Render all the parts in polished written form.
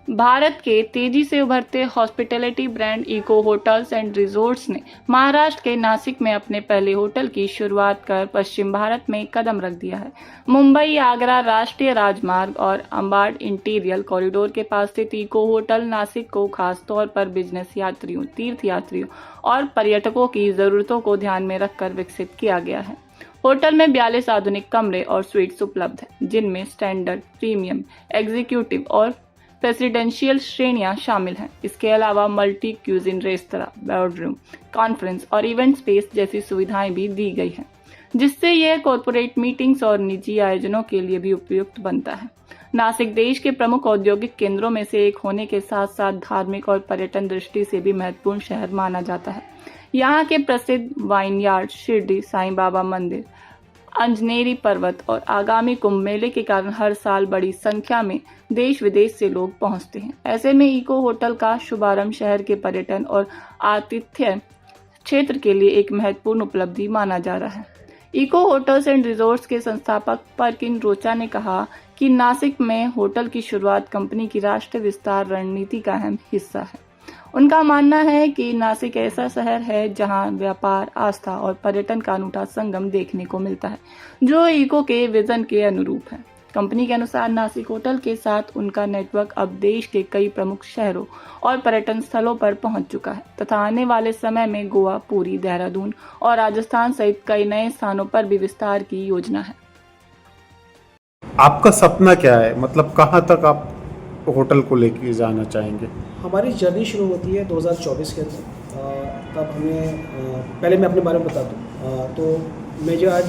भारत के तेजी से उभरते hospitality brand Eco hotels and Resorts ने महाराष्ट्र के नासिक में अपने पहले होटल की शुरुआत कर पश्चिम भारत में कदम रख दिया है। मुंबई आगरा राष्ट्रीय राजमार्ग और अंबाड इंटीरियल कॉरिडोर के पास स्थित इको होटल नासिक को खास तौर पर बिजनेस यात्रियों, तीर्थयात्रियों और पर्यटकों की जरूरतों को ध्यान में रखकर विकसित किया गया है। होटल में 42 आधुनिक कमरे और स्वीट्स उपलब्ध हैं, जिनमें स्टैंडर्ड, प्रीमियम, एग्जीक्यूटिव और प्रेसिडेंशियल श्रेणियां शामिल हैं। इसके अलावा multi cuisine restaurant, bedroom, conference और इवेंट स्पेस जैसी सुविधाएं भी दी गई हैं, जिससे यह कॉरपोरेट मीटिंग्स और निजी आयोजनों के लिए भी उपयुक्त बनता है। नासिक देश के प्रमुख औद्योगिक केंद्रों में से एक होने के साथ साथ धार्मिक और पर्यटन दृष्टि से भी महत्वपूर्ण शहर माना जाता है। यहाँ के प्रसिद्ध वाइन यार्ड, शिरडी साईं बाबा मंदिर, अंजनेरी पर्वत और आगामी कुंभ मेले के कारण हर साल बड़ी संख्या में देश विदेश से लोग पहुंचते हैं। ऐसे में इको होटल का शुभारंभ शहर के पर्यटन और आतिथ्य क्षेत्र के लिए एक महत्वपूर्ण उपलब्धि माना जा रहा है। इको होटल्स एंड रिजॉर्ट्स के संस्थापक परकिन रोचा ने कहा कि नासिक में होटल की शुरुआत कंपनी की राष्ट्रीय विस्तार रणनीति का अहम हिस्सा है। उनका मानना है कि नासिक ऐसा शहर है जहां व्यापार, आस्था और पर्यटन का अनूठा संगम देखने को मिलता है, जो इको के विजन के अनुरूप है। कंपनी के अनुसार नासिक होटल के साथ उनका नेटवर्क अब देश के कई प्रमुख शहरों और पर्यटन स्थलों पर पहुंच चुका है तथा आने वाले समय में गोवा, पुरी, देहरादून और राजस्थान सहित कई नए स्थानों पर भी विस्तार की योजना है। आपका सपना क्या है, मतलब कहाँ तक आप होटल को लेके जाना चाहेंगे? हमारी जर्नी शुरू होती है 2024 के अंदर। तब हमें पहले मैं अपने बारे में बता दूँ तो मुझे आज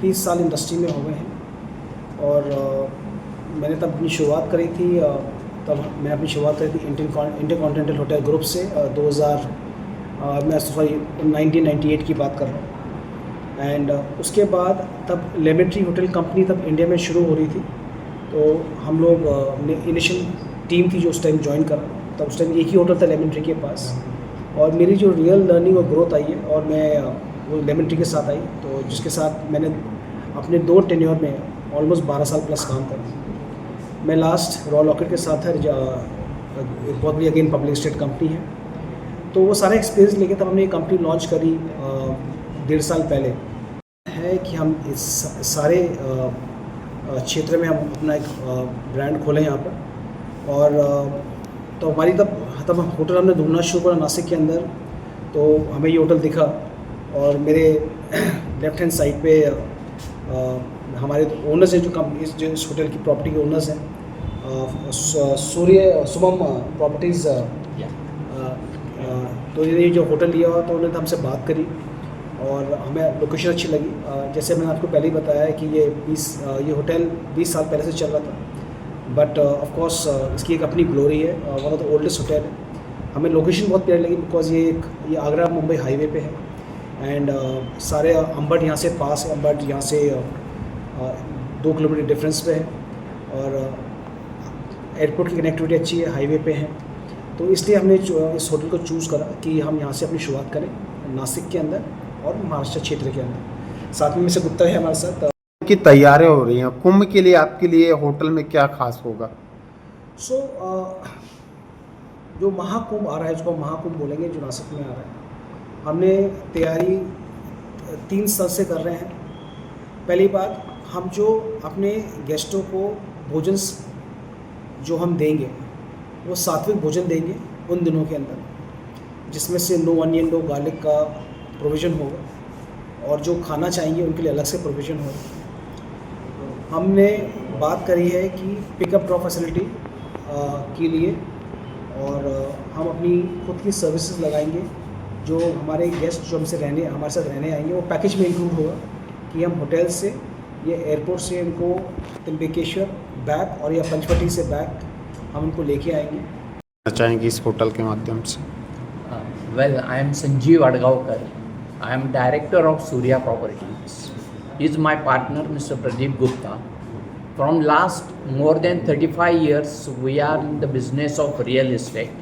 30 साल इंडस्ट्री में हो गए हैं और मैंने तब अपनी शुरुआत करी थी। तब मैं अपनी शुरुआत करी थी इंटरकॉन्टिनेंटल होटल ग्रुप से 1998 की बात कर रहा हूँ। एंड उसके बाद तब लेमेट्री होटल कंपनी तब इंडिया में शुरू हो रही थी, तो हम लोग इनिशियल टीम थी जो उस टाइम ज्वाइन करा। तब उस टाइम एक ही होटल था लेमन ट्री के पास, और मेरी जो रियल लर्निंग और ग्रोथ आई है और मैं वो लेमन ट्री के साथ आई, तो जिसके साथ मैंने अपने 2 टेन्योर में ऑलमोस्ट 12 साल प्लस काम करा। मैं लास्ट रॉयल लॉकेट के साथ है, एक बहुत बड़ी अगेन पब्लिक स्टेट कंपनी है। तो वो सारा एक्सपीरियंस लेके तब हमने ये कंपनी लॉन्च करी 1.5 साल पहले। है कि हम इस सारे क्षेत्र में हम अपना एक ब्रांड खोलें यहाँ पर। और तो हमारी तब होटल हमने ढूंढना शुरू करा नासिक के अंदर, तो हमें ये होटल दिखा और मेरे लेफ्ट हैंड साइड पे हमारे ओनर्स हैं जो इस होटल की प्रॉपर्टी के ओनर्स हैं, सुमम प्रॉपर्टीज़। तो ये जो होटल लिया हुआ तो उन्होंने हमसे बात करी और हमें लोकेशन अच्छी लगी। जैसे मैंने आपको पहले ही बताया है कि ये होटल 20 साल पहले से चल रहा था, बट ऑफ कोर्स इसकी एक अपनी ग्लोरी है, one of the oldest hotel है। हमें लोकेशन बहुत प्यारी लगी बिकॉज ये आगरा मुंबई हाईवे पे है एंड सारे अंबड यहाँ से पास है। अंबड यहाँ से 2 किलोमीटर डिफरेंस पे है और एयरपोर्ट की कनेक्टिविटी अच्छी है, हाईवे पे है। तो इसलिए हमने इस होटल को चूज़ करा कि हम यहाँ से अपनी शुरुआत करें नासिक के अंदर और महाराष्ट्र क्षेत्र के अंदर। साथ में मिस्टर गुप्ता है हमारे साथ। की तैयारियां हो रही हैं कुंभ के लिए, आपके लिए होटल में क्या खास होगा? जो महाकुंभ आ रहा है, जिसको महाकुंभ बोलेंगे, जो नासिक में आ रहा है, हमने तैयारी 3 स्तर से कर रहे हैं। पहली बात, हम जो अपने गेस्टों को भोजन जो हम देंगे वो सात्विक भोजन देंगे उन दिनों के अंदर, जिसमें से नो अनियन नो गार्लिक का प्रोविज़न होगा और जो खाना चाहिए उनके लिए अलग से प्रोविज़न होगा। हमने बात करी है कि पिकअप ड्रॉप फैसिलिटी के लिए, और हम अपनी खुद की सर्विसेज लगाएंगे। जो हमारे गेस्ट जो हमारे साथ रहने आएंगे वो पैकेज में इंक्लूड होगा कि हम होटल से या एयरपोर्ट से उनको त्र्यंबकेश्वर बैक और या पंचवटी से बैक हम उनको लेके आएंगे। चाहेंगे इस होटल के माध्यम से? Well, I am Sanjeev Adgaonkar. I am director of Surya Properties. He is my partner, Mr. Pradeep Gupta. From last more than 35 years, we are in the business of real estate,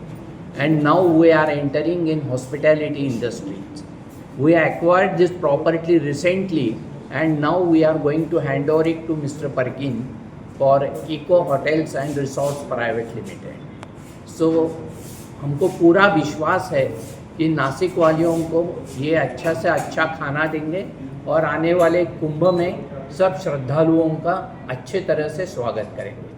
and now we are entering in hospitality industries. We acquired this property recently, and now we are going to hand over it to Mr. Parkin for eco hotels and resorts private limited. So हमको पूरा विश्वास है कि नासिक वालियों को ये अच्छा से अच्छा खाना देंगे और आने वाले कुंभ में सब श्रद्धालुओं का अच्छे तरह से स्वागत करेंगे।